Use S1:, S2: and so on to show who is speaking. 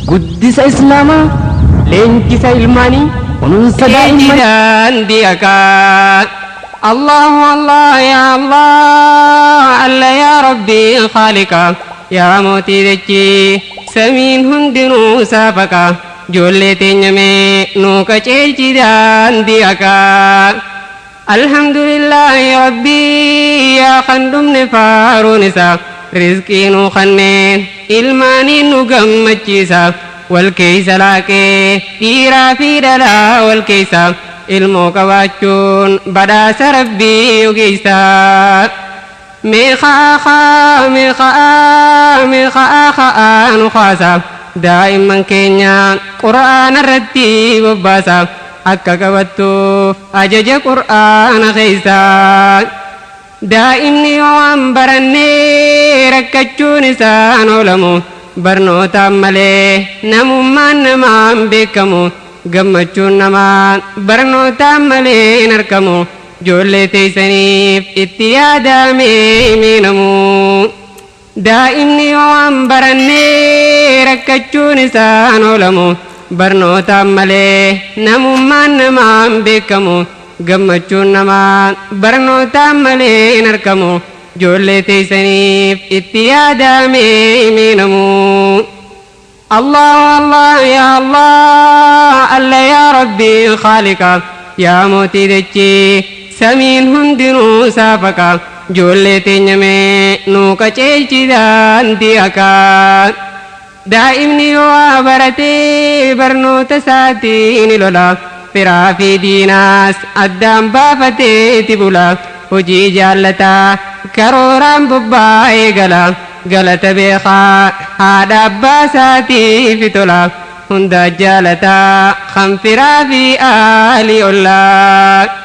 S1: Guddisa Islaamaa, leenjisa ilmaanii, kunuunsa daa'imman diyakaa. Allahu Allah ya Allah, Allah ya Rabbi khaliqa, ya mootii dachee samiin hundinuu saafaka. Ijoollee teenya mee nuu qaceelchi daandii hakaa. Alhamdulillahi Rabbi yaa kan dhumne faaruun isaa, rizqii nuu kanneen ilmaanii nu gammachiisa. Wal keeysa laaqee dhiiraa fi dhalaa wal keeysa, ilmoo qabaachuun badhaasa Rabbii ogeeysa. Meeqaa nu kaasa, daa'imman keenya qur'aana irratti bobbaasa, akka qabattuuf ajaja qur'aana keeysa. Daa'imni yoo waan barannee rakkachuun isaan oolamu, barnootaan malee namummaan namaan beekamu. Gammachuun namaan barnootaan malee hin argamu, ijoollee teessaniif itti yaadamee himinamu. Daa'imni yoo waan barannee rakkachuun isaan oolamu, barnootaan malee namummaan namaan beekamu. Gammachuun namaan barnootaan malee hin argamu, ijoollee teessaniif itti yaadamee himinamu. Allah Allah ya Allah, Allah ya Rabbi khaliqa, ya mootii dachee samiin hundinuu saafaka. Ijoollee teenya mee nuu qaceelchi daandii hakaa. Daa'imni yoo baratee barnoota isaatiin ni lola, firaa fi diinaas addaan baafateeti bula. Hojii jaallataa karooraan bobbaa'ee gala, galata beekaa haadha abbaa isaatiif tola. Hunda jaalataa kan firaa fi aalii ollaa.